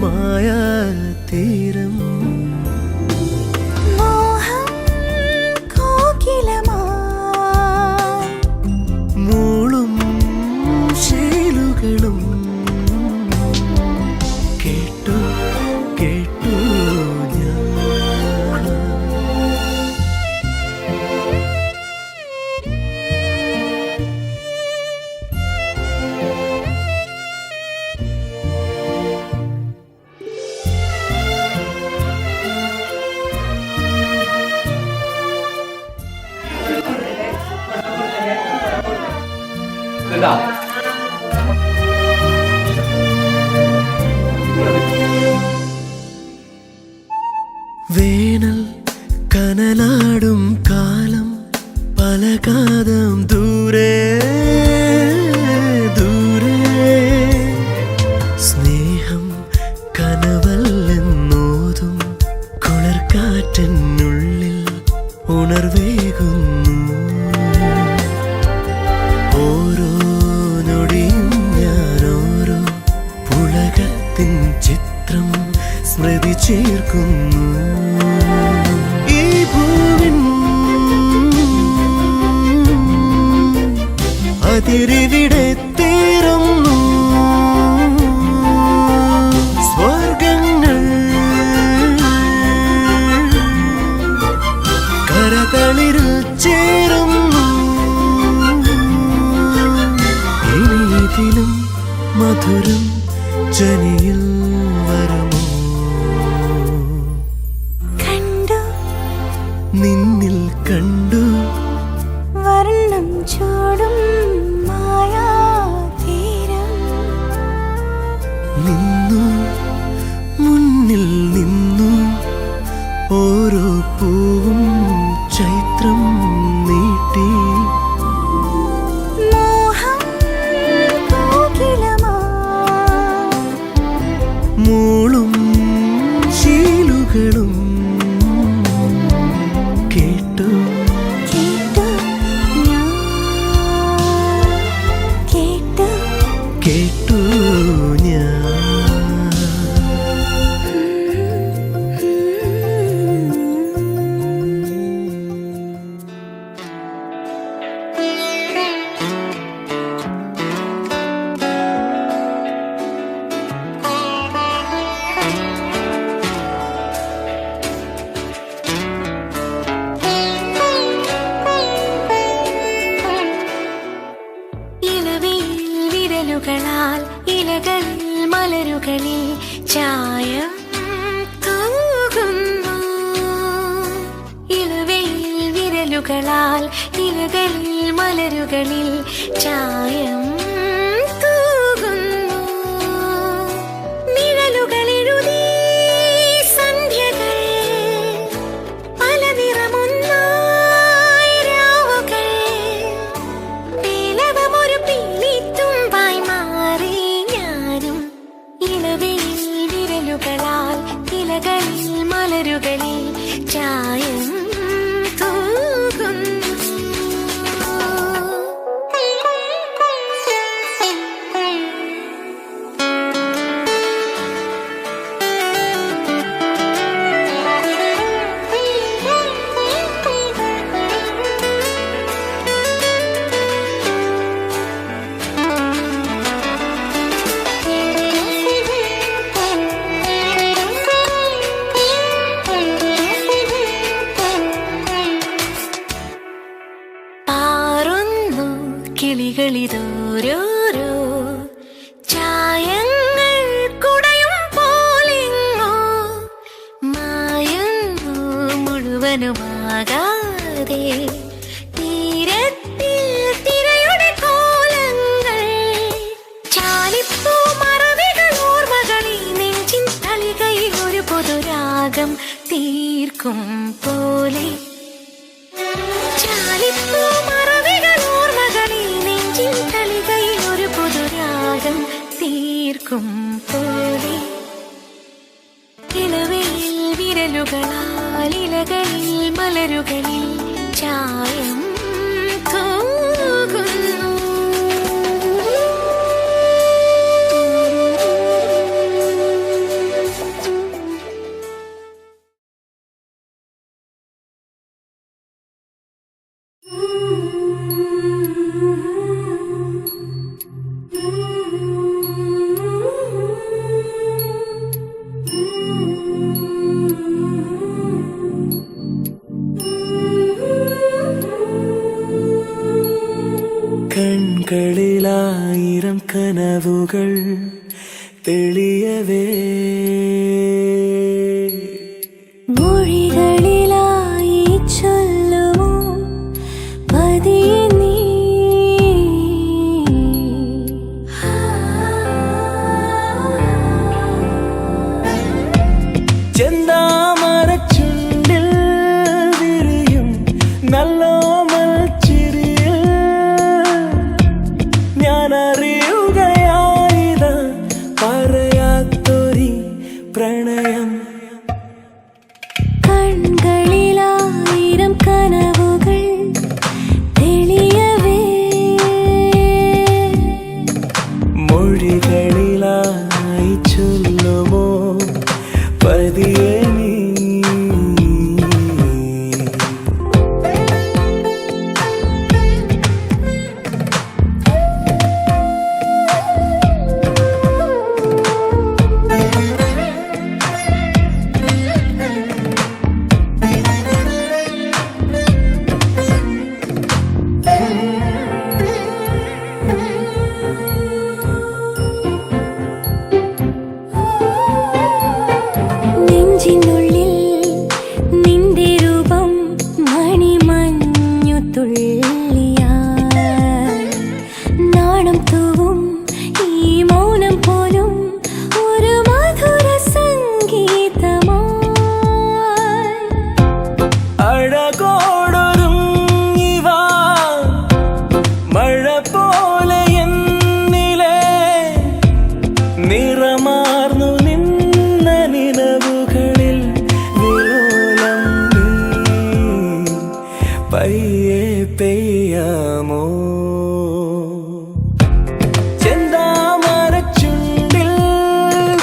മായാതീരം മൂളും ശീലുകളും കേട്ടു കേട്ടു വേനൽ കനലാടും കാലം പലകാതം ദൂരെ ദൂരെ സ്നേഹം കനവല്ലെന്നോതും കുളിർക്കാറ്റിനുള്ളിൽ ഉണർവേകുന്നു ഓരോ നൊടിയും ഞാനോരോ പുളകത്തിൻ ചിത്രം സ്മൃതി ചേർക്കുന്നു ഈ ഭൂവിൻ അതിരിവിടെ തീരുന്നു സ്വർഗങ്ങൾ കരതളിരിൽ ചേരുന്നു ഇനിയിതിലും മധുരം ജനിയിൽ വരുമോ നിന്നിൽ കണ്ടു വർണ്ണം ചൂടും മായാതീരം നിന്നു മുന്നിൽ നിന്നു ഓരോ പൂവും ചൈത്രം നീട്ടി മോഹം കോകിലമാ മൂളും ശീലുകളും കേട്ടു കേട്ടു ഞാൻ കേട്ടു കേട്ടു ഞാൻ ഇലകളിൽ മലരുകളിൽ ചായം തൂകുന്നു ഇളവയിൽ വിരലുകളാൽ ഇലകളിൽ മലരുകളിൽ ചായം തൂകുന്നു നിഴലുകളെഴുതി സന്ധ്യകൾ പല നിറമൊന്നായി രാവുകൾ പേലവമൊരു പീലിത്തുമ്പായി മാറി ഞാനും ഇളവയിൽ വിരലുകളാൽ ഇലകളിൽ മലരുകളിൽ ചായം തൂകുന്നു കിളികളിതോരോരോ ചായങ്ങൾ കുടയും പോലെങ്ങോ മായുന്നു മുഴുവനുമാകാതെ തീരത്തിൽ തിരയുടെ കോലങ്ങൾ ചാലിപ്പൂ മറവികൾ ഓർമ്മകളിൽ നെഞ്ചിൻ തളികയിൽ ഒരു പൊതുരാഗം തീർക്കും പോലെ ചാലിപ്പൂ മറവികൾ ഓർമ്മകളിൽ നെഞ്ചിൻ തളികയിൽ ഒരു പൊതുരാഗം തീർക്കും പോലെ ഇളവയിൽ വിരലുകളാൽ ഇലകളിൽ മലരുകളിൽ ചായം തൂകുന്നു പതിയെ നീ നെഞ്ചിനുള്ളിൽ നിന്റെ രൂപം മണിമഞ്ഞു തുള്ളിയാ നാണം തൂവും ഈ മൗനം പോലും ഒരു മധുര സംഗീതമായി അഴകോടൊരുങ്ങിവാ മഴ പോലെ എന്നിലെ നിറമാർന്നു നിന്ന നിലവുകളിൽ വിലോലം നീ പയ്യെ പെയ്യാമോ ചെന്താമരച്ചുണ്ടിൽ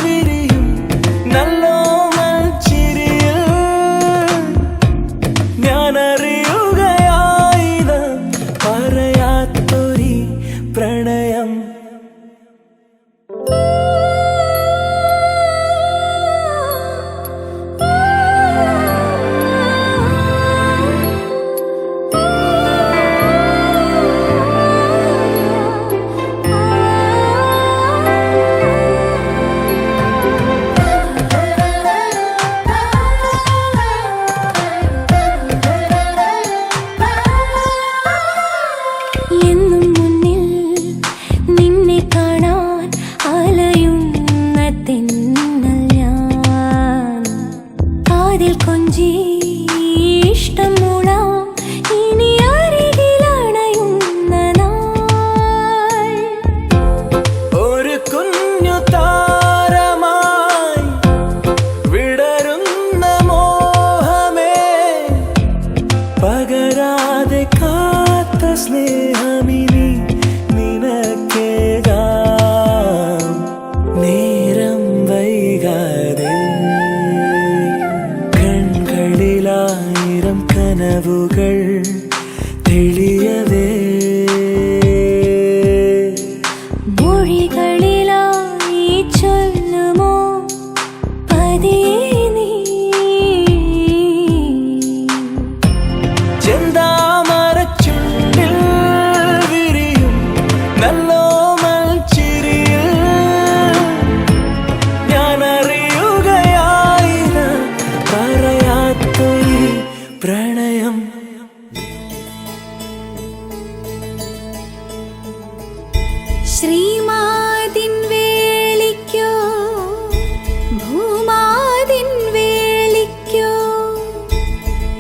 വിരിയും നല്ലോമൽ ചിരിയിൽ ഞാനറിയുകയായത് പറയാത്തൊരി പ്രണയം എന്നും മുന്നിൽ നിന്നെ കാണാൻ അലയുന്ന തെന്നൽ ഞാൻ കാതിൽ കൊഞ്ചി ഇഷ്ടം മൂളാം ഇനി അരികിലണയുന്ന നാൾ ഒരു കുഞ്ഞു താരമായി വിടരുന്ന മോഹമേ പകരാതെ കാത്ത സ്നേഹമിനി നിനക്കേകാം നേരം വൈകാതെ കൺകളിലായിരം കനവുകൾ തെളിയവേ മൊഴികളിലായി ചൊല്ലുമോ പതിയെ നീ ചെന്താമരച്ചുണ്ടിൽ വിരിയും നല്ലോമൽ ചിരിയിൽ ഞാനറിയുകയായത് പറയാത്തൊരു പ്രണയം ശ്രീമാതിൻ വേളിക്കോ ഭൂമാതിൻ വേളിക്കോ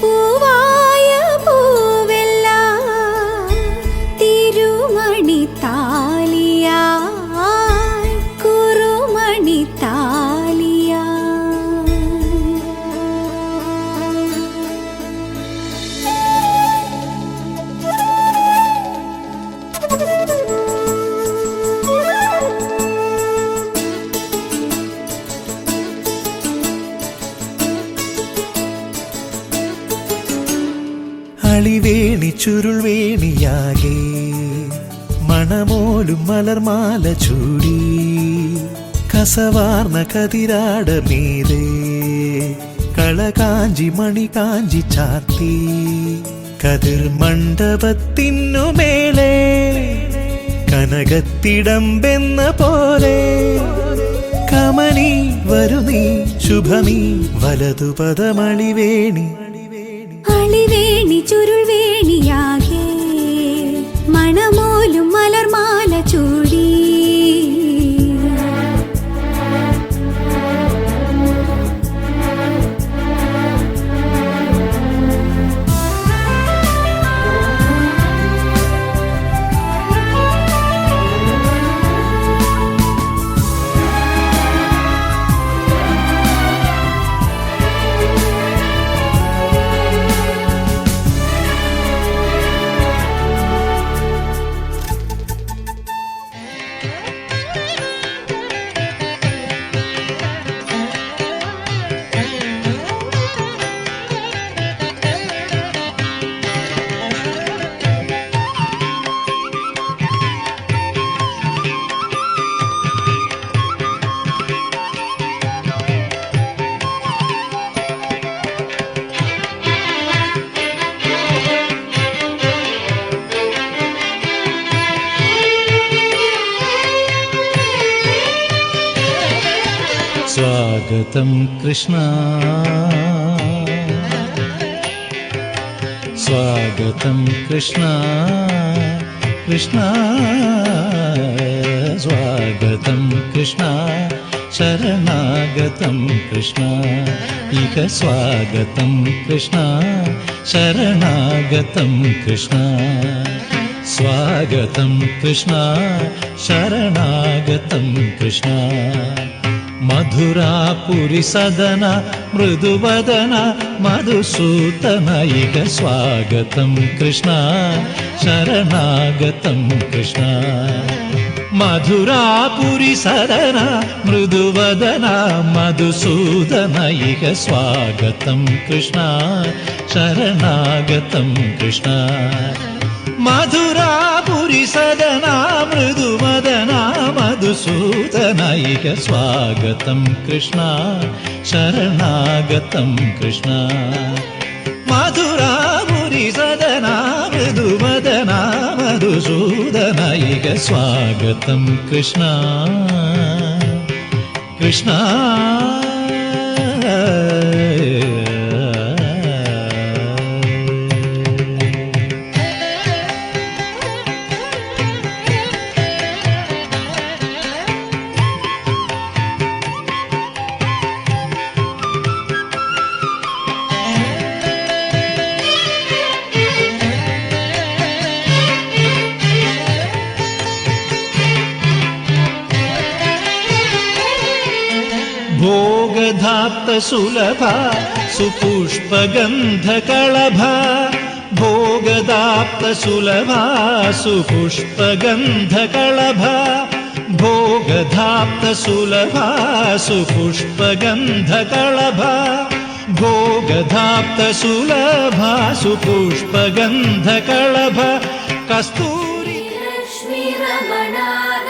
പൂവായ പൂവെല്ലാം തിരുമണി താലിയായി കുറുമണി അളിവേണി ചുരുൾവേണിയാകെ മണമോലും മലർമാല ചൂടി കസവാർന്ന കതിരാട മീതേ കളകാഞ്ചി മണി കാഞ്ചി ചാത്തി കതിർ മണ്ഡപത്തിനു മേലെ കനകത്തിടമ്പെന്ന പോലെ കമനി വരുനീ ശുഭമീ വലതുപദമളിവേണി അളിവേണി ചുരുൾവേണിയാകെ മണമോലും മലർമാല ചൂടി സ്വാഗതം കൃഷ്ണ സ്വാഗതം കൃഷ്ണ കൃഷ്ണ സ്വാഗതം കൃഷ്ണ ശരണാഗതം കൃഷ്ണ ഇഹ സ്വാഗതം കൃഷ്ണ ശരണാഗതം കൃഷ്ണ സ്വാഗതം കൃഷ്ണ ശരണാഗതം കൃഷ്ണ മധുരാപുരി സദന മൃദുവദന മധുസൂദന ഇഹ സ്വാഗതം കൃഷ്ണ ശരണാഗതം കൃഷ്ണ മധുരാപുരി സദന മൃദുവദന മധുസൂദന ഇഹ സ്വാഗതം കൃഷ്ണ ശരണാഗതം കൃഷ്ണ മധുരാപുരി സദന മൃദുവദന മധുസൂദന ഇഹ സ്വാഗതം കൃഷ്ണ ശരണാഗതം കൃഷ്ണ മധുരാപുരി സദന മൃദുവദന മധുസൂദന ഇഹ സ്വാഗതം കൃഷ്ണ കൃഷ്ണ ഭോഗധാപ്ത സുലഭ സുപുഷ്പഗന്ധകളഭ ഭോഗധാപ്ത സുലഭ സുപുഷ്പഗന്ധകളഭ ഭോഗധാപ്ത സുലഭ സുപുഷ്പഗന്ധകളഭ ഭോഗധാപ്ത സുലഭ സുപുഷ്പഗന്ധകളഭ കസ്തൂരി ലക്ഷ്മി രമണാഗ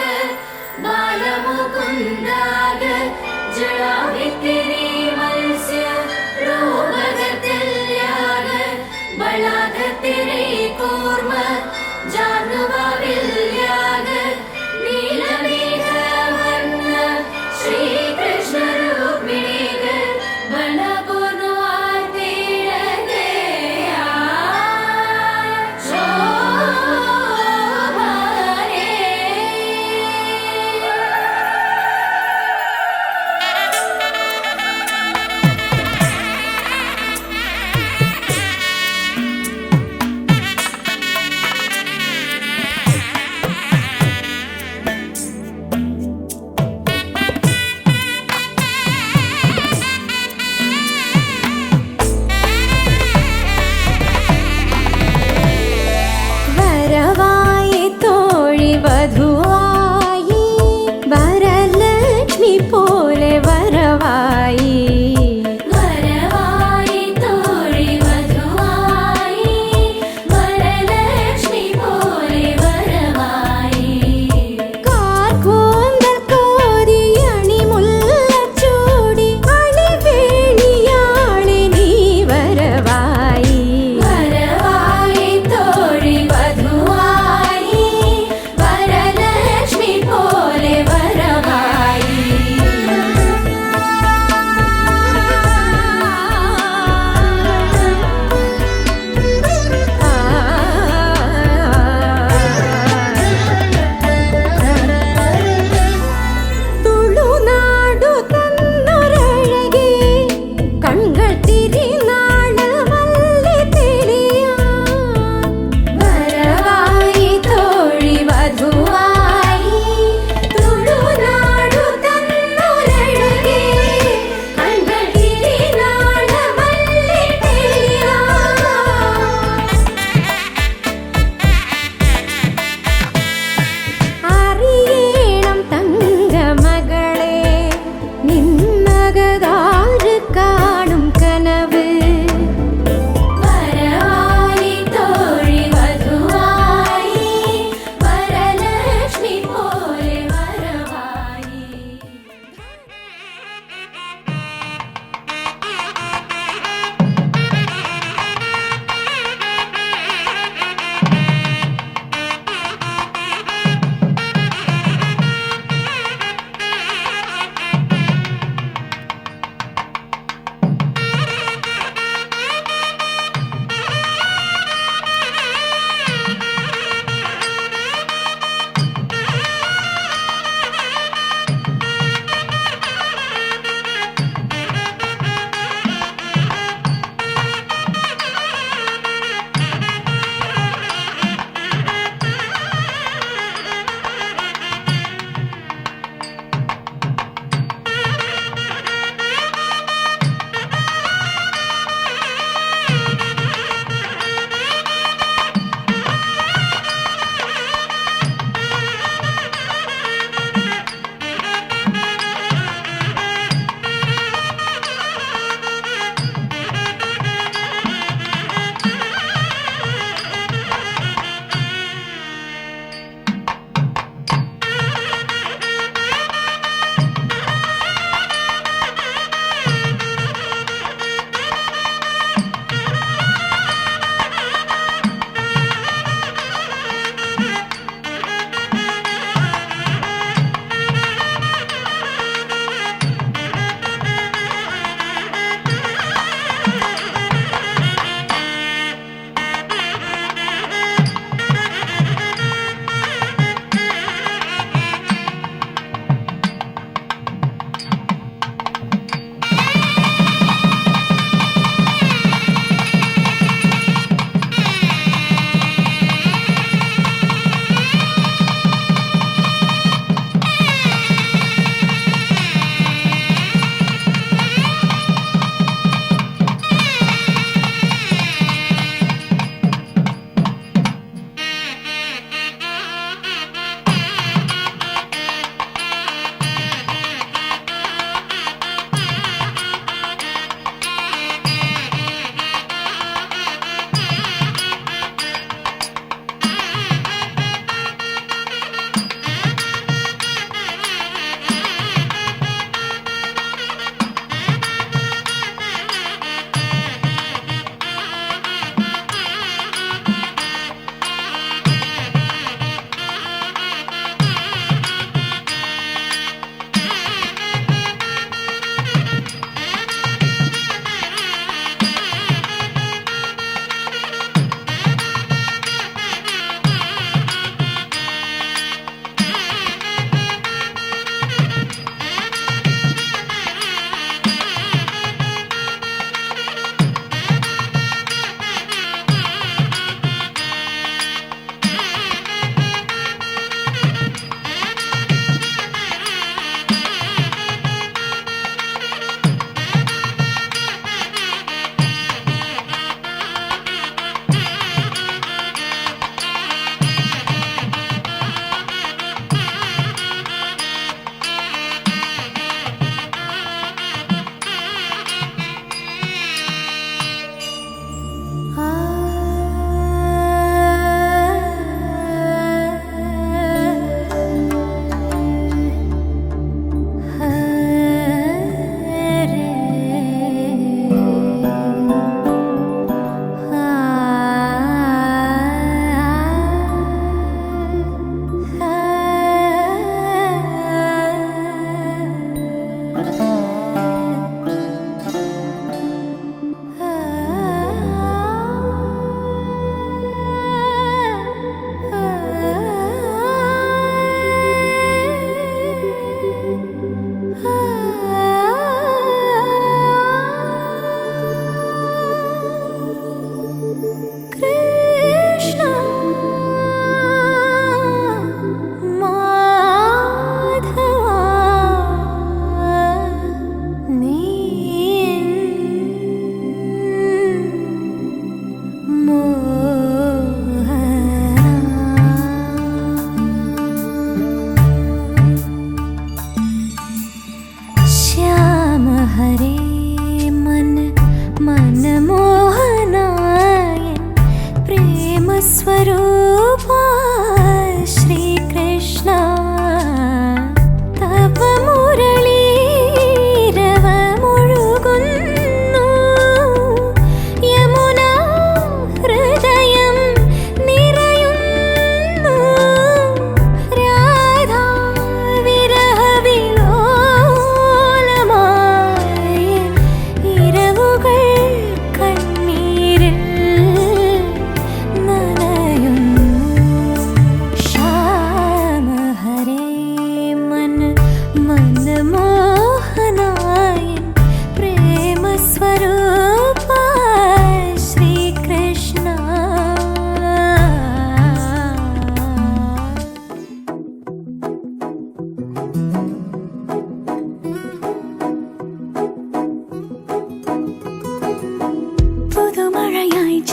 ബാലമുകുന്ദാഗ ജളാവിത്തിരി മത്സ്യ രോഗഗതില്യാഗ ബളാഗത്തിരി കൂർമ്മ ജാനുവവില്യാഗ നീലമേഘ വർണ്ണ ശ്രീകൃഷ്ണ രൂപിണിഗ ബണപുനു ആർത്തിരഗയാ ശോഭരേ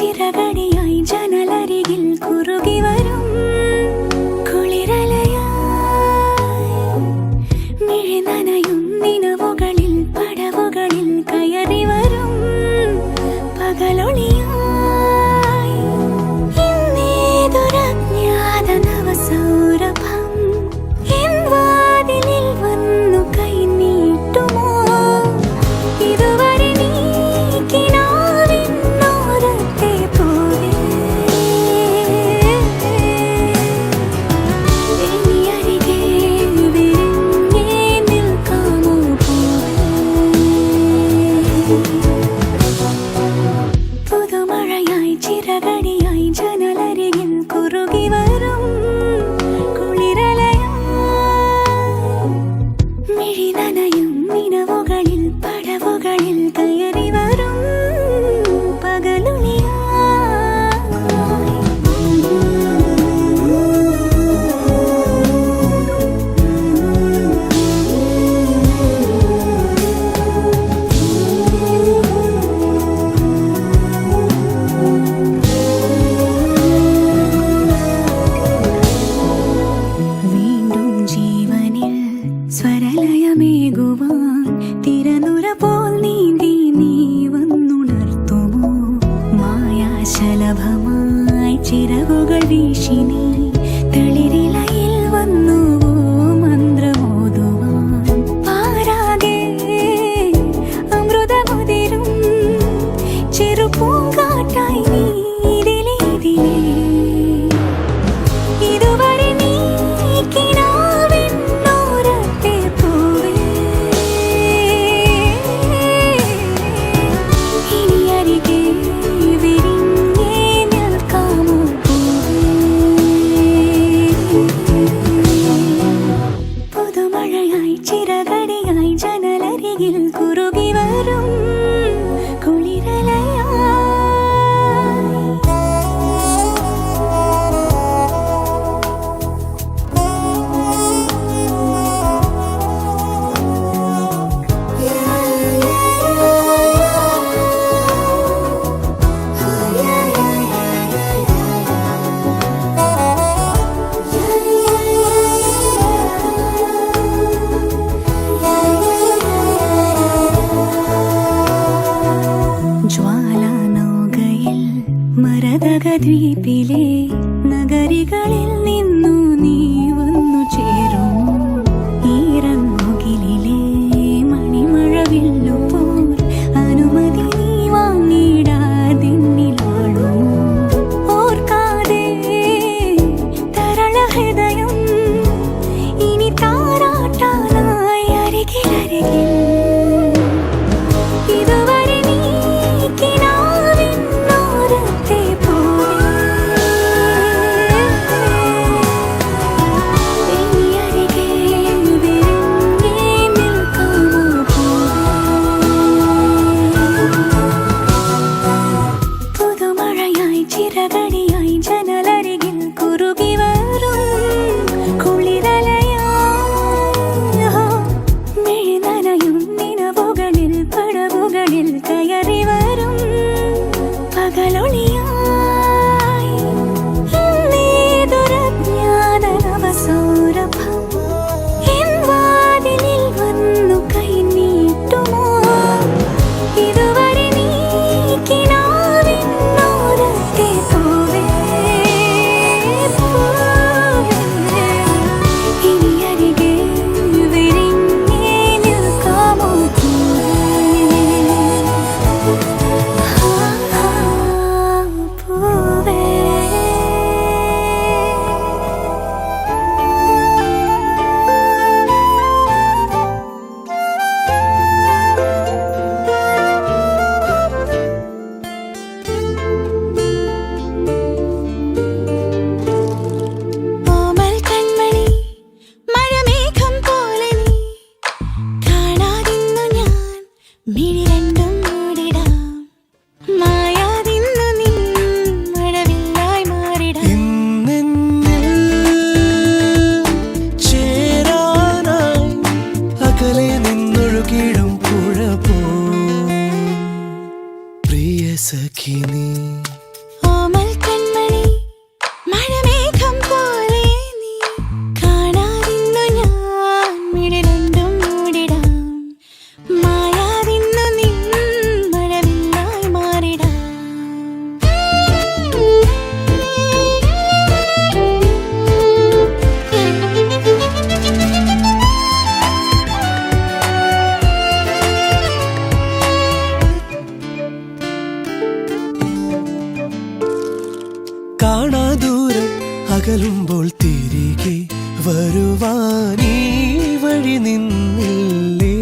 ചിറകടിയായി ജനലരികിൽ കുറുകി വരും കുളിരലയായി മിഴി നനയും നിലവുകളിൽ പടവുകളിൽ കയറി വരും പകലൊളിയായി ഇന്നേതൊരജ്ഞാത നവസൗരഭം എൻ വാതിലിൽ വന്നു കൈ നീട്ടുമോ ഇതുവരെ നീ കിനാവിനോരത്തെ പോലെ ഇനി അരികെ വിരിഞ്ഞേ നിൽക്കാമോ പുതുമഴയായി ചിറകടിയായി ജനലരികിൽ കുറുകി വരും കുളിരലയായി മിഴി നനയും നിലവുകളിൽ പടവുകളിൽ കയറി വരും വീണ്ടും ജീവനിൽ സ്വരലയമേകുവാൻ തിരനുര പോൽ നീന്തി നീ വന്നുണർത്തുമോ മായാശലഭമായി ചിറകുകൾ വീശി നീ തെളിരിലയിൽ വന്നുവോ മന്ത്രമോതുവാൻ പാരാകെ അമൃതമുതിരും ചെറുപൂങ്കാറ്റായി നീ ഇതിലേ ഇതുവരെ നീ കിനാവിനോരത്തെ പോലെ ഇനി അരികെ വിരിഞ്ഞേ നിൽക്കാമോ പുതുമഴയായി ചിറകടിയായി ജനലരികിൽ കുറുകി വരും കുളിരലയായി ജ്വാലാനൗകയിൽ മരതകദ്വീപിലെ നഗരികളിൽ നിന്നു നീ വന്നു ചേരുമോ ഈറൻമുകിലിലെ മണിമഴവില്ലുപോൽ അനുമതി നീ വാങ്ങിടാതിന്നിലാളുമോ ഓർക്കാതെ തരള ഹൃദയം ഇനി താരാട്ടാനായി അരികിലരികിൽ ഇതുവരെ നീ കിനാവിനോരത്തെ പോലെ ഇനി അരികെ വിരിഞ്ഞേ നിൽക്കാമോ പുതുമഴയായി ചിറകടിയായി ജനലരികിൽ കുറുകി വരും കുളിരലയായി മിഴി നനയും നിലവുകളിൽ പടവുകളിൽ കയറി വരും പകലൊളിയായി ഇന്നേതൊരജ്ഞാത നവസൗരഭം എൻ വാതിലിൽ വന്നു കൈ നീട്ടുമോ ഇതുവരെ നീ കിനാവിനോരത്തെ പോലെ ഇനി അരികെ വിരിഞ്ഞേ നിൽക്കാമോ പൂവേ ഓമൽ കൺമണി മഴമേഘം പോലെ നീ കാണാതിന്നു ഞാൻ മിഴി രണ്ടും മൂടിടാം മായാതിന്നു നീ മഴവില്ലായി മാറിടാം ഇന്നെന്നിൽ ചേരാനായി അകലെ നിന്നൊഴുകിടും പുഴ പോ പ്രിയ സഖി നീ അകലുമ്പോൾ തിരികെ വരുവാനീ വഴി നിന്നില്ലേ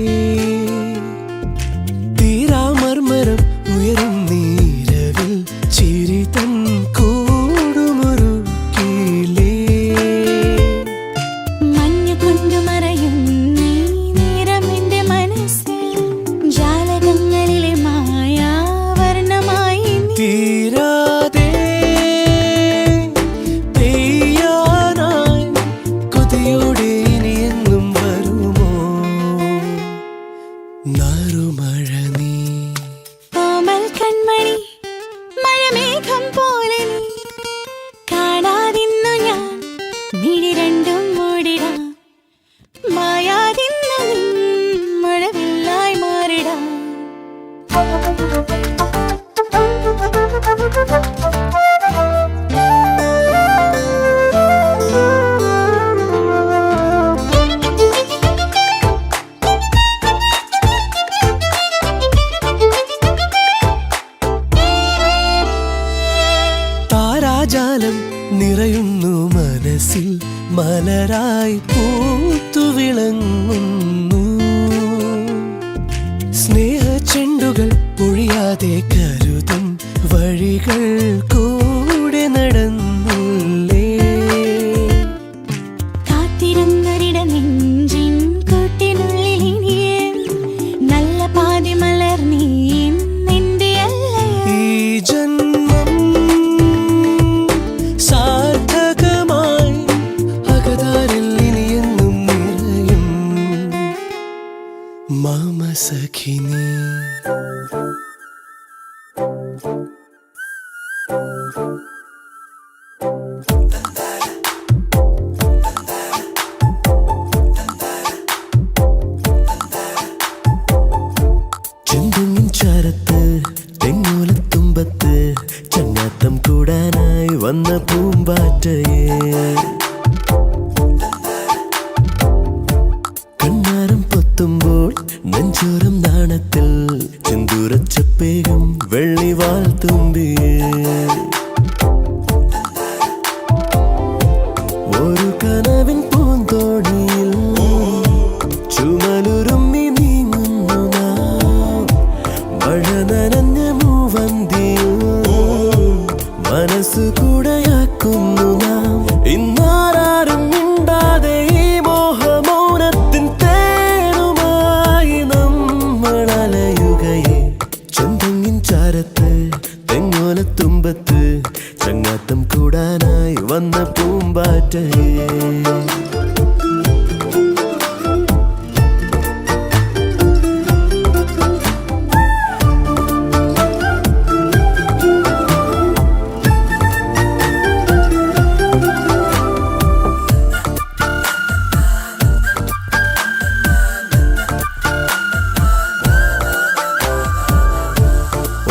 തീരാമർമരം ഉയരും നീരവിൽ ചിരി തൻ കൂടുമൊരുക്കിലേ മഞ്ഞു കൊണ്ടു മറയും നീ നേരം എന്റെ മനസ്സിൽ ജാലകങ്ങളിലെ മായാവർണ്ണമായി നീ തീരാതെ പെയ്യാനായി കൊതിയോടെ ഇനി എന്നും വരുമോ നാറുമഴ നീ കോമൽ കൺമണി മഴമേഘം പോലെ നീ കാണാതിന്നു ഞാൻ മിഴി രണ്ടും മൂടിടാം മായാതിന്നു നീ മഴവില്ലായി മാറിടാം താരാജാലം നിറയുന്നു മനസ്സിൽ മലരായി പൂത്തുവിളങ്ങുന്നു സ്നേഹച്ചെണ്ടുകൾ പൊഴിയാതെ കരുതും വഴികൾ കൂടെ നടന്നുള്ളേ കാത്തിരുന്നൊരിട നെഞ്ചിൻ കൂട്ടിനുള്ളിൽ ഇനിയും നല്ല പാതി മലർന്നീം നിന്റെ അല്ലേ ഈ ജന്മം സാർത്ഥകമായി അകതാരിൽ ഇനിയെന്നും നിറയും മാമസഖിനി ചെന്തെങ്ങിൻ ചാരത്ത് തെങ്ങോലത്തുമ്പത്ത് ചങ്ങാത്തം കൂടാനായി വന്ന പൂമ്പാറ്റയെ കണ്ണാരം പൊത്തുമ്പോൾ നെഞ്ചോരം നാണത്തിൽ ചെന്തൂരച്ചപ്പേകം വെള്ളിവാൽ തുമ്പിയേ ഒരു കനവിൻ പൂന്തോണിയിൽ ചുമലുരുമ്മി നീങ്ങുന്നു നാം മഴ നനഞ്ഞ മൂവന്തിയിൽ മനസ്സു കൂടെയാക്കുന്നു നാം ഇന്നാരും മിണ്ടാതെ ഈ മോഹമൗനത്തിൻ തേനുമായി നമ്മൾ അലയുകയെ ചെന്തെങ്ങിൻ ചാരത്ത് തെങ്ങോലത്തുമ്പത്ത് ചങ്ങാത്തം കൂടാനായി വന്ന പൂമ്പാറ്റയെ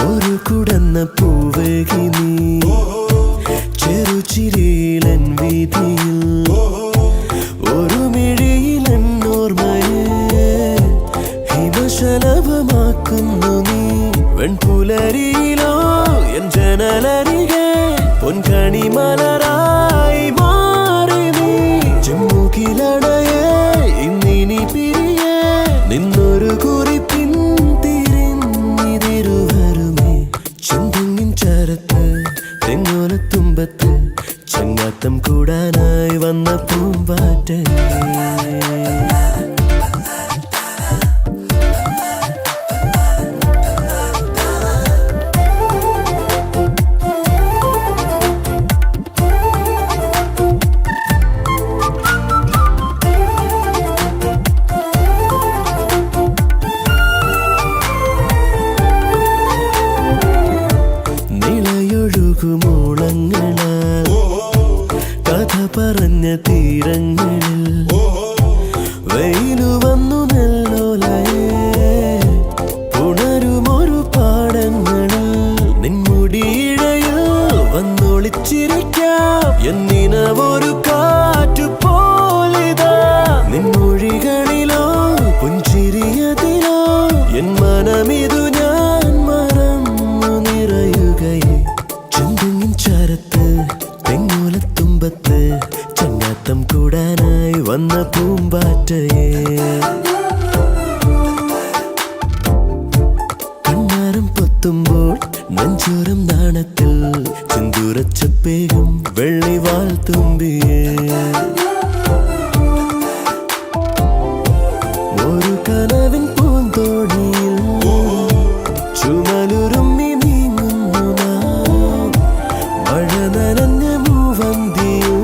ഒരു കുടന്ന പൂവേകി നീ ചെറുചിരിയിലൻ വീതിയിൽ ഒരു മിഴിയിലൻ ഓർമ്മയെ ഹിമശലഭമാക്കുന്നു നീ വെൺപുലരിയിലോ എൻ ജനലരികെ പൊൻകണി മലരായി മാറി നീ ചെമ്മുകിലണയെ ഇന്നിനി പിരിയെ നിന്നൊരു കുറിപ്പിൻ തിരിഞ്ഞിതിരുവരുമേ ചെന്തെങ്ങിൻ ചാരത്ത് തെങ്ങോലത്തുമ്പത്ത് ചങ്ങാത്തം കൂടാനായി വന്ന പൂമ്പാറ്റയെ നിളയൊഴുകുമോളങ്ങളാൽ കഥ പറഞ്ഞ തീരങ്ങളിൽ വെയിലു വന്നു നെല്ലോലയെ പുണരുമൊരു പാടങ്ങളിൽ നിൻമുടിയിഴയിൽ വന്നൊളിച്ചിരിക്കാം എന്നിനവൊരു കാറ്റു പോലിതാ നിൻമൊഴികളിലോ പുഞ്ചിരിയതിലോ എൻ മനമിതു ഞാൻ മറന്നു നിറയുകയെ ചെന്തെങ്ങിൻ ചാരത്ത് തെങ്ങോലത്തുമ്പത്ത് വന്ന പൂമ്പാറ്റയെ കണ്ണാരം പൊത്തുമ്പോൾ നെഞ്ചോരം നാണത്തിൽ ചിന്തുരച്ചപ്പേകും വെള്ളിവാൽ തുമ്പിയെ ഒരു കനവിൻ പൂന്തോണിയിൽ ചുമലുരുമ്മി നീങ്ങുന്നു നാം മഴ നനഞ്ഞ മൂവന്തിയും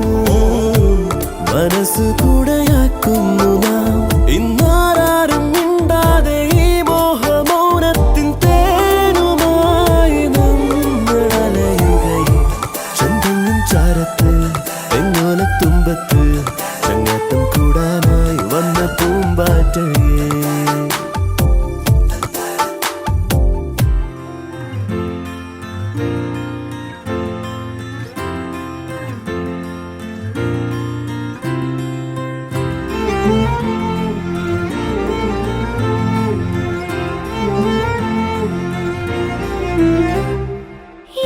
മനസ്സു കൂടെയാക്കുന്നു നാം ഇന്നാരും മിണ്ടാതെ ഈ മോഹമൗനത്തിൻ തേനുമായി നമ്മൾ അലയുകയും ചെന്തെങ്ങിൻ ചാരത്ത് തെങ്ങോലത്തുമ്പത്ത് ചങ്ങാത്തം കൂടാനായി വന്ന പൂമ്പാറ്റയെ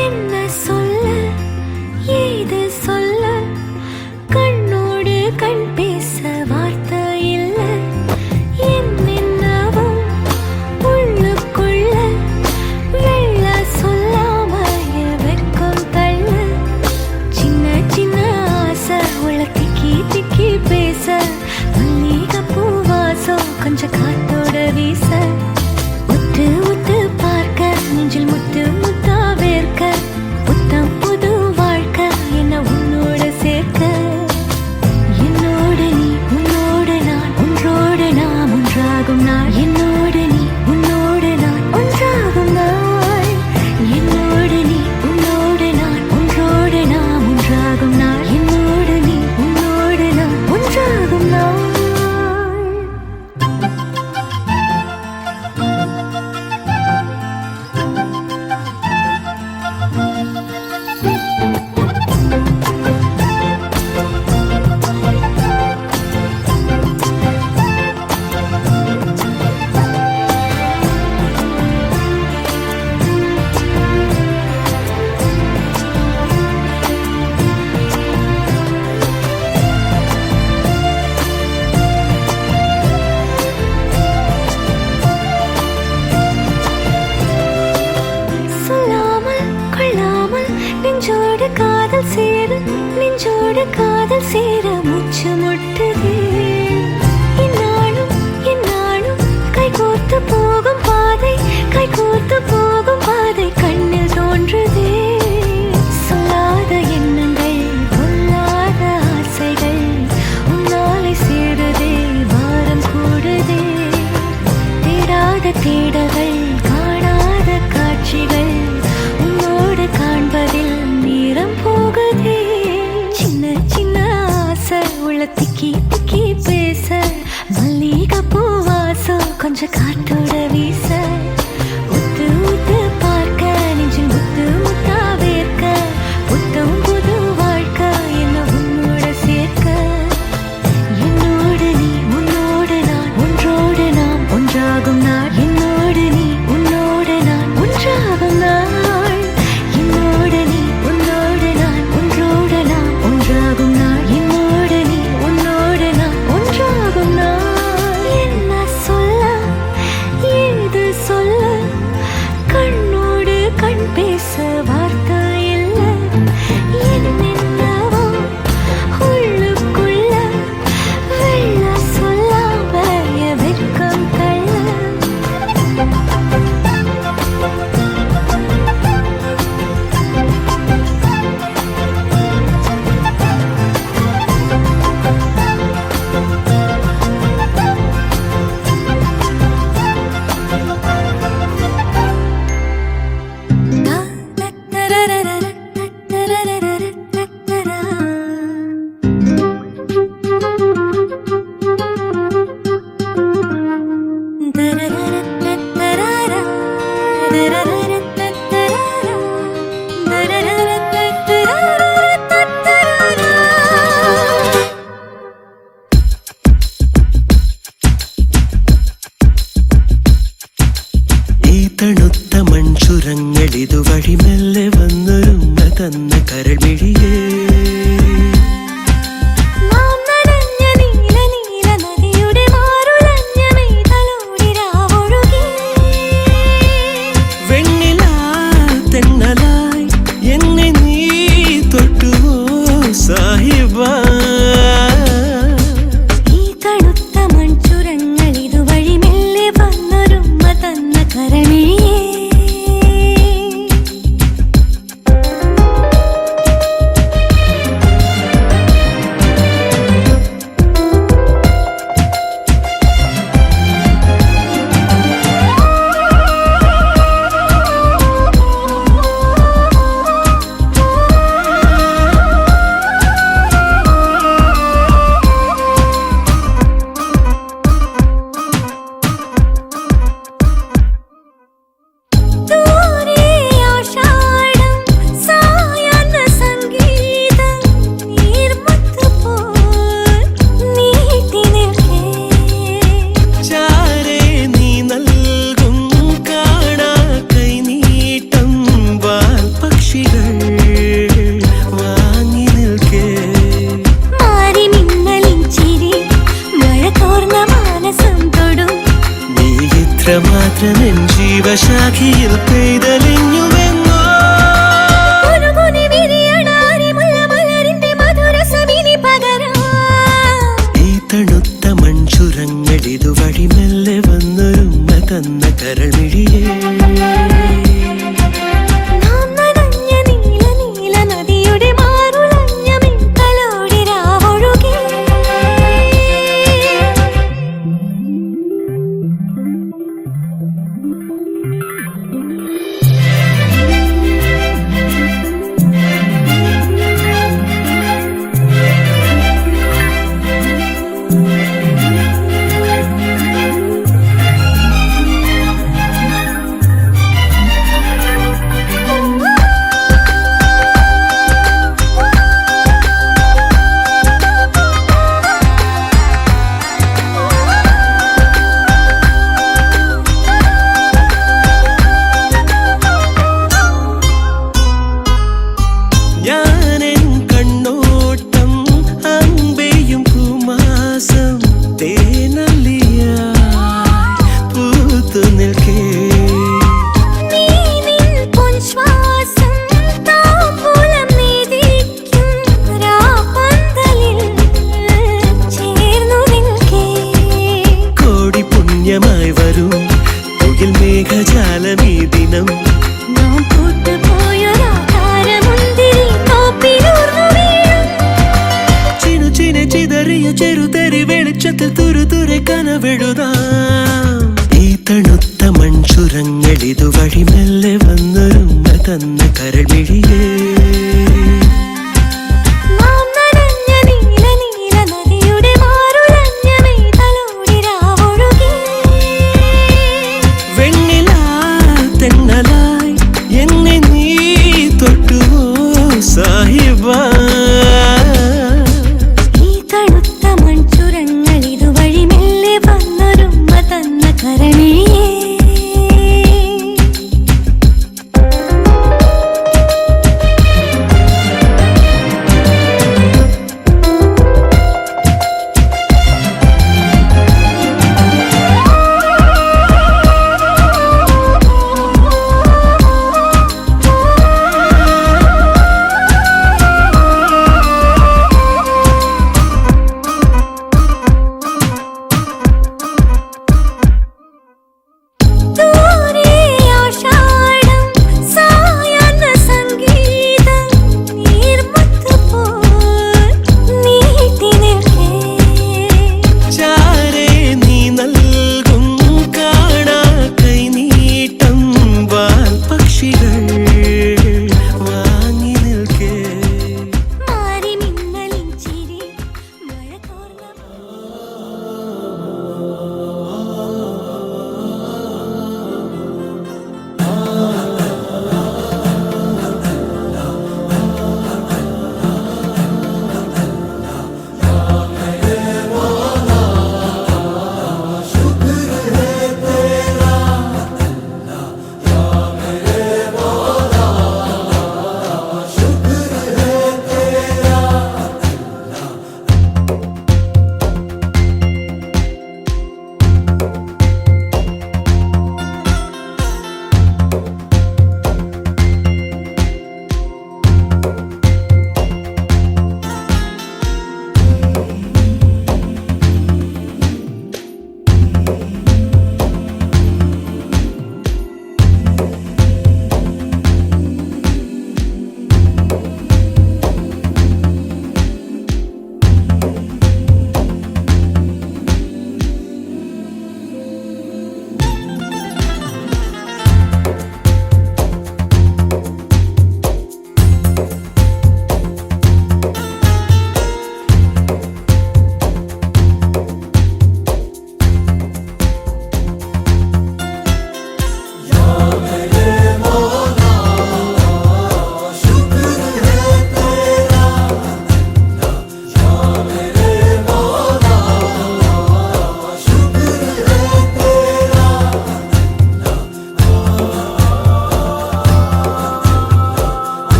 என்ன சொல்ல ஏது சொல்ல கண்ணோடு கண் பேச வார்த்தை இல்ல என்னென்னவோ உள்ளுக்குள்ள வெள்ள சொல்லாம வெக்கம் தள்ள சின்ன சின்ன ஆசை உள்ள திக்கி திக்கி பேச மல்லிகை பூவாசம் கொஞ்சம் காத்தோட வீச உத்து உத்து பார்க்க நெஞ்சில் முத்து முத்தா வேர்க்க புத்தம் புது வாழ்க்கை என்ன உன்னோட சேர்க்க என்னோடு நீ உன்னோடு நான் ஒன்றோடு நாம் ஒன்றாகும் நாள் என்னோடு நீ உன்னோடு நான் ஒன்றாகும் நாள் என்னோடு நீ உன்னோடு நான் ஒன்றோடு நாம் ஒன்றாகும் நாள் என்னோடு நீ உன்னோடு நான் ஒன்றாகும் நாள் சொல்லாமல் கொள்ளாமல் நெஞ்சோடு காதல் சேர நெஞ்சோடு காதல் சேர மூச்சு முட்டுதே இந்நாளும் இந்நாளும் கைகோர்த்து போகும் பாதை கைகோர்த்து போகும் பாதை கண்ணில் தோன்றுதே சொல்லாத எண்ணங்கள் கொள்ளாத ஆசைகள் உன்னாலை சேருதே வாரம் கூடுதே தேடாத தேடகள் காணாத காட்சிகள் உன்னோடு காண்பதில் நேரம் போகுதே சின்ன சின்ன ஆசை உள்ள திக்கி திக்கி பேச மல்லிகை பூவாசம் கொஞ்சம் காத்தோட வீச உத்து உத்து பார்க்க நெஞ்சில் முத்து முத்தா வேர்க்க புத்தம் புது வாழ்க்கை என்ன உன்னோட சேர்க்க என்னோடு நீ உன்னோடு நான் ஒன்றோடு நாம் ஒன்றாகும் நாள் என்னோடு நீ உன்னோடு நான் ஒன்றாகும் நாள் என்னோடு நீ உன்னோடு நான் ஒன்றோடு நாம் ஒன்றாகும் நாள் என்னோடு நீ உன்னோடு நான் ஒன்றாகும் நாள் என்ன சொல்ல ஏது சொல்ல கண்ணோடு கண் பேச வார்த்தை இல்ல என்னென்னவோ உள்ளுக்குள்ள வெள்ள சொல்லாம வெட்கம் தள்ள തണുത്ത മൺചുരങ്ങൾ ഇതുവഴി മെല്ലെ വന്നൊരുങ്ങ തന്ന കരൾമിഴിയേ നാം നനഞ്ഞ നീല ശാഖിയിൽ പെയ്തലിഞ്ഞുവെന്നോ ഈ തണുത്ത മൺചുരങ്ങൾ ഇതുവഴി മെല്ലെ വന്നൊരുമ്മ തന്ന കരൾമിഴിയേ വരും തുകിൽ മേഘജാലമീ ദിനം ചിനുചിനെ ചിതറിയ ചെറുതരി വെളിച്ചത്തിൽ തുരുതുരെ കനവെഴുതാം ഈ തണുത്ത മൺചുരങ്ങൾ ഇതുവഴി മെല്ലെ വന്നൊരുമ്മ തന്ന കരൾമിഴിയേ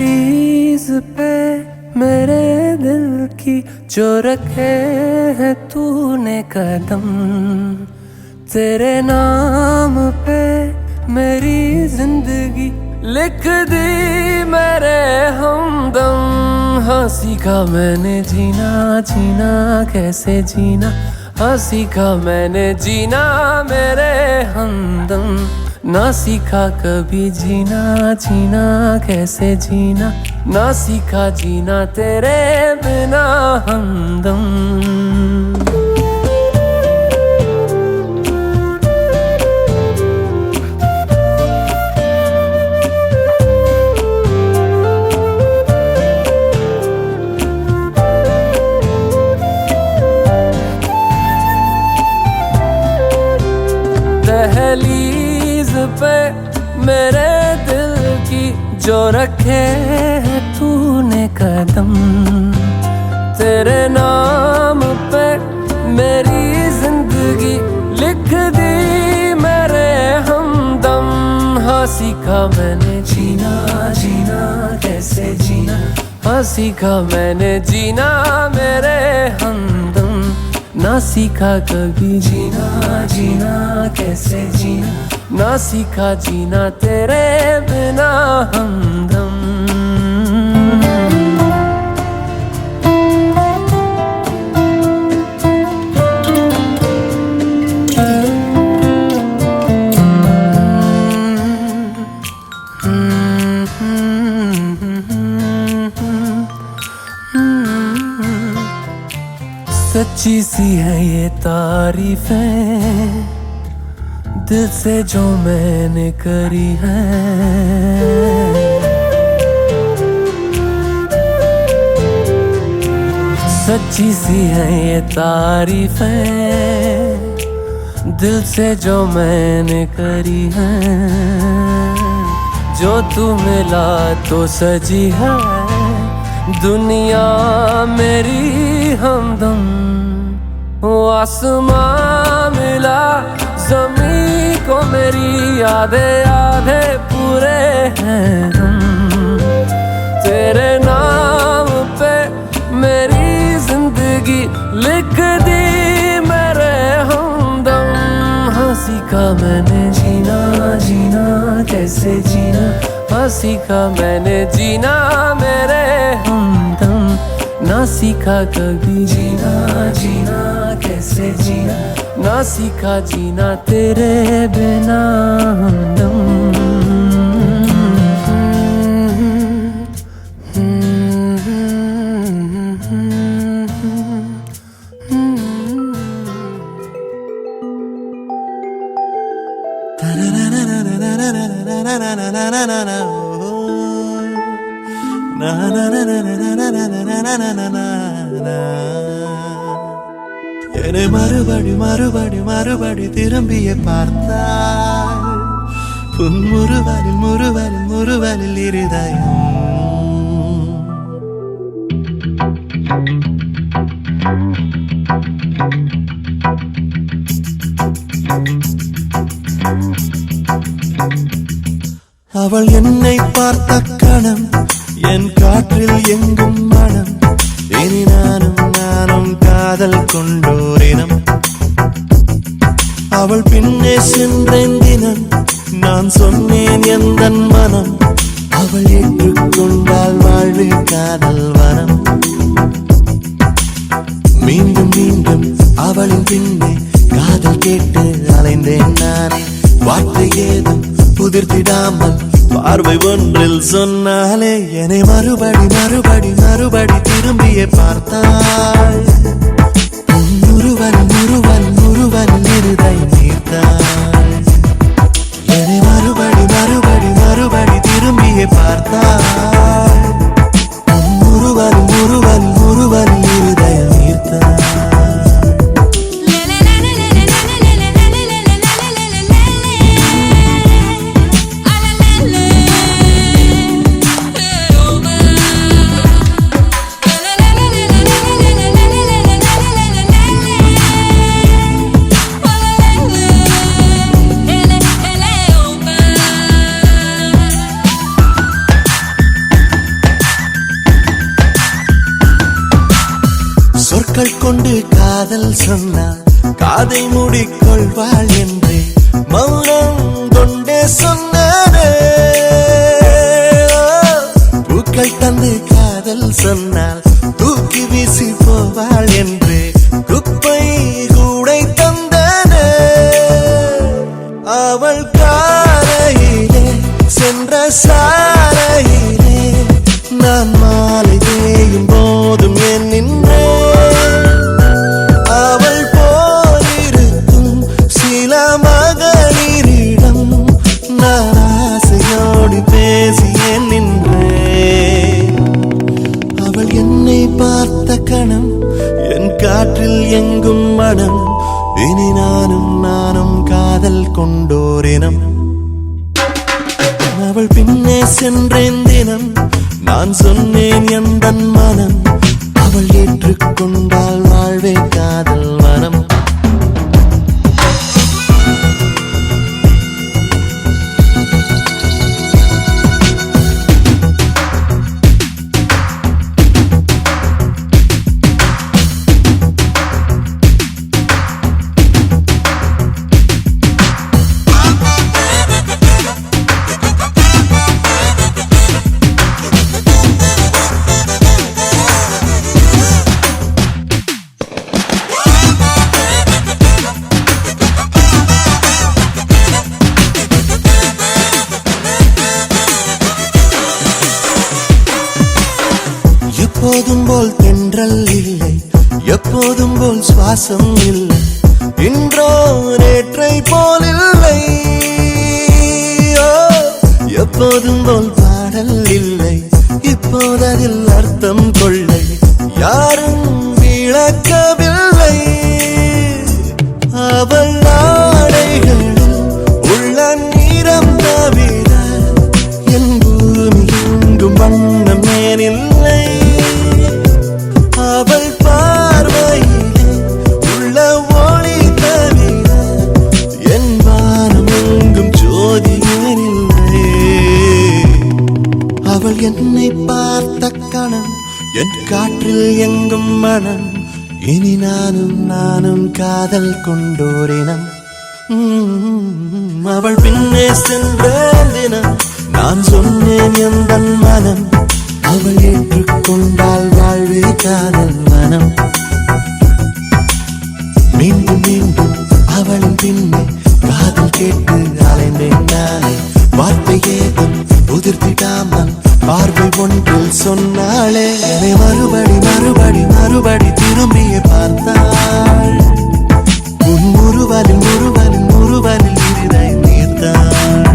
दहलीज पे मेरे दिल की जो रखे है तूने कदम, तेरे नाम पे मेरी जिंदगी लिख दी मेरे हमदम। हाँ सीखा मैंने जीना, जीना कैसे जीना, हाँ सीखा मैंने जीना मेरे हमदम। ना सीखा कभी जीना, जीना कैसे जीना, ना सीखा जीना तेरे बिना हमदम। दहलीज पे मेरे दिल की जो रखे है तूने कदम, तेरे नाम पे मेरी जिंदगी लिख दी मेरे हमदम। हाँ सीखा मैंने जीना, जीना कैसे जीना, हाँ सीखा मैंने जीना मेरे हमदम। ना सीखा कभी जीना, जीना कैसे जीना, ना सीखा जीना तेरे बिना हमदम। सच्ची सी है ये तारीफें दिल से जो मैंने करी है, सच्ची सी है ये तारीफें दिल से जो मैंने करी है। जो तू मिला तो सजी है दुनिया मेरी हमदम। वो आसमां मिला ज़मीं को मेरी आधे आधे पूरे हैं हम। तेरे नाम पे मेरी जिंदगी लिख दी मेरे हमदम। हाँ सीखा मैंने जीना, जीना कैसे जीना, हाँ सीखा मैंने जीना मेरे हमदम। ना सीखा कभी जीना, जीना कैसे जीना, ना सीखा जीना तेरे बिना हमदम। என்னை மறுபடி மறுபடி மறுபடி திரும்பிய பார்த்தால் உன் முறுவலில் முறுவலில் முறுவலில் இருதயம். அவள் என்னை பார்த்த கணம் என் காற்றில் எங்கும் மனம். இனி நானும் நானும் காதல் கொண்டோரினம். அவள் பின்னே சென்றேன் தினம் நான் சொன்னேன் எந்தன் மனம். அவள் ஏற்றுக்கொண்டால் வாழ்வில் காதல் வனம். மீண்டும் மீண்டும் அவளின் பின்னே காதல் கேட்டு அலைந்தேன் நானே. வார்த்தை ஏதும் புதிர்த்திடாமல் பார்வை ஒன்றில் சொன்னாலே என்னை மறுபடி மறுபடி மறுபடி திரும்பியே பார்த்தாள். முறுவல் முறுவல் முறுவல் இருதை நீர்த்தாள். என்னை மறுபடி மறுபடி மறுபடி திரும்பியே பார்த்தாள். முறுவல் முறுவல் முறுவல் இருதை நீர்த்தாள். பூக்கள் கொண்டு காதல் சொன்னாள் காதை மூடிக்கொள்வாள் என்றே மௌனம் கொண்டே சொன்னானே. பூக்கள் தந்து காதல் சொன்னால் தூக்கி வீசி போவாள் என்று குப்பை கூடை தந்தானே. அவள் காலையிலே சென்ற சாலையிலே நான் மாலை தேயும் போதும் என் நின்றேன். அவள் போலிருக்கும் சில மகளிரிடம் நான் ஆசையோடு பேசியேன் நின்றேன். அவள் என்னை பார்த்த கணம் என் காற்றில் எங்கும் மனம். இனி நானும் காதல் கொண்டோரினம். அவள் பின்னே சென்றேன் தினம் நான் சொன்னேன் எந்தன் மனம். அவள் ஏற்றுக்கொண்டால் வாழ்வே காதல் வனம். எப்போதும் போல் தென்றல் இல்லை, எப்போதும் போல் சுவாசம் இல்லை, இன்றோ நேற்றை போல் இல்லை. எப்போதும் போல் பாடல் இல்லை, இப்போததில் அர்த்தம் கொள்ளை யாரும் விளக்கவில்லை. அவள் ஆடைகளில் உள்ள நிறம் தவிர என் பூமி எங்கும் வண்ணம் ஏனில்லை. அவள் பார்வையிலே உள்ள ஒளி தவிர என் வானம் எங்கும் ஜோதி ஏனில்லை. அவள் என்னை பார்த்த கணம் என் காற்றில் எங்கும் மனம். இனி நானும் காதல் கொண்டோரினம். அவள் பின்னே சென்ற தினம் நான் சொன்னேன் எந்தன் மனம். அவள் ஏற்றுக்கொண்டால் வாழ்வே காதல் வனம். மீண்டும் மீண்டும் அவளின் பின்னே காதல் கேட்டு அலைந்தேன் நானே. வார்த்தை ஏதும் உதிர்த்திடாமல் பார்வை ஒன்றில் சொன்னாளே. என்னை மறுபடி மறுபடி மறுபடி திரும்பியே பார்த்தாள். உன் முறுவலில் முறுவலில் முறுவலில் இருதை நீர்த்தாள்.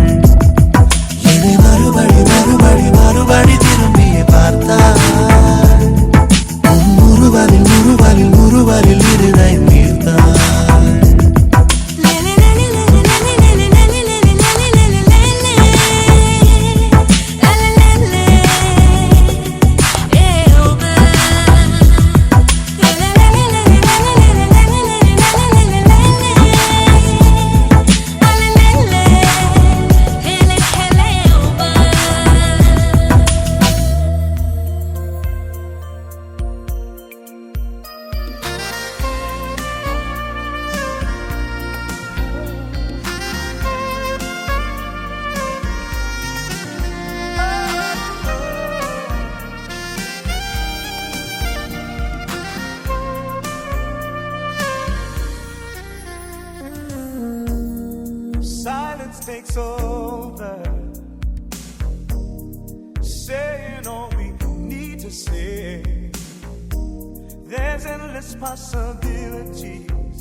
என்னை மறுபடி மறுபடி மறுபடி திரும்பியே பார்த்தாள். உன் முறுவலில் முறுவலில் முறுவலில் இருதை நீர்த்தாள். Silence takes over, saying all we need to say. There's endless possibilities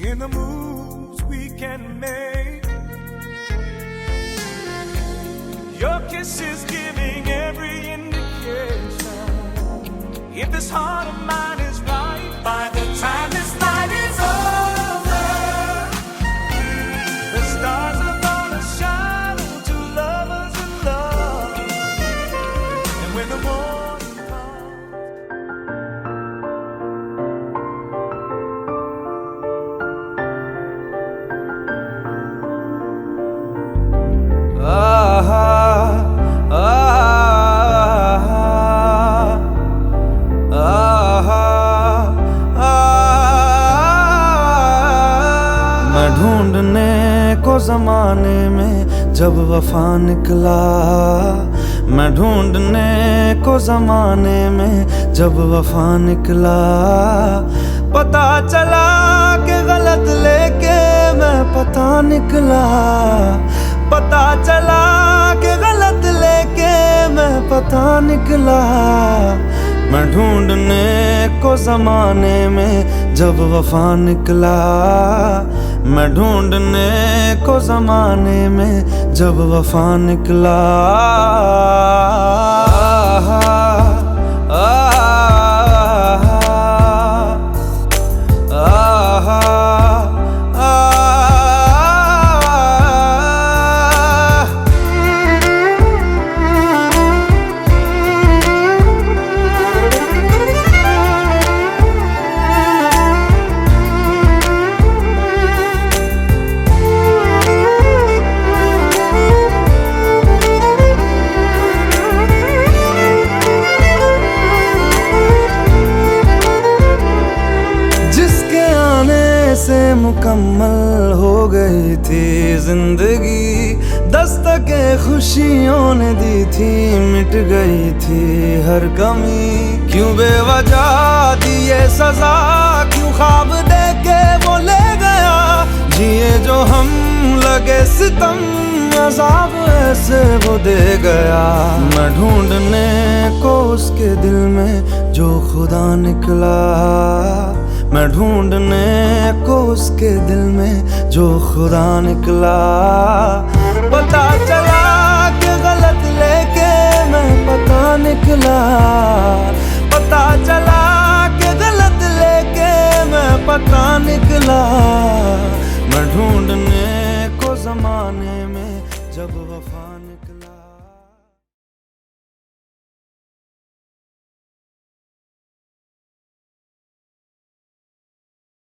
in the moves we can make. Your kiss is giving every indication. If this heart of mine is right, by the time this night is over, the stars are gonna shine on two lovers in love. And when the morning comes, ah, ah, ah, ah. को जमाने में जब वफा निकला, मैं ढूंढने को जमाने में जब वफा निकला। पता चला कि गलत लेके मैं पता निकला, पता चला कि गलत लेके मैं पता निकला। मैं ढूंढने को जमाने में जब वफा निकला, मैं ढूंढने को जमाने में जब वफा निकला। से मुकम्मल हो गई थी जिंदगी, दस्तके खुशियों ने दी थी, मिट गई थी हर कमी। क्यों बेवजह दिए सजा, क्यों ख्वाब देके वो ले गया, जिए जो हम लगे सितम, अज़ाब ऐसे वो दे गया। मैं ढूंढने को उसके दिल में जो खुदा निकला, मैं ढूंढने को उसके दिल में जो खुदा निकला। पता चला कि गलत लेके मैं पता निकला, पता चला कि गलत लेके मैं पता निकला। मैं ढूंढने को जमाने में जब वफा निकला।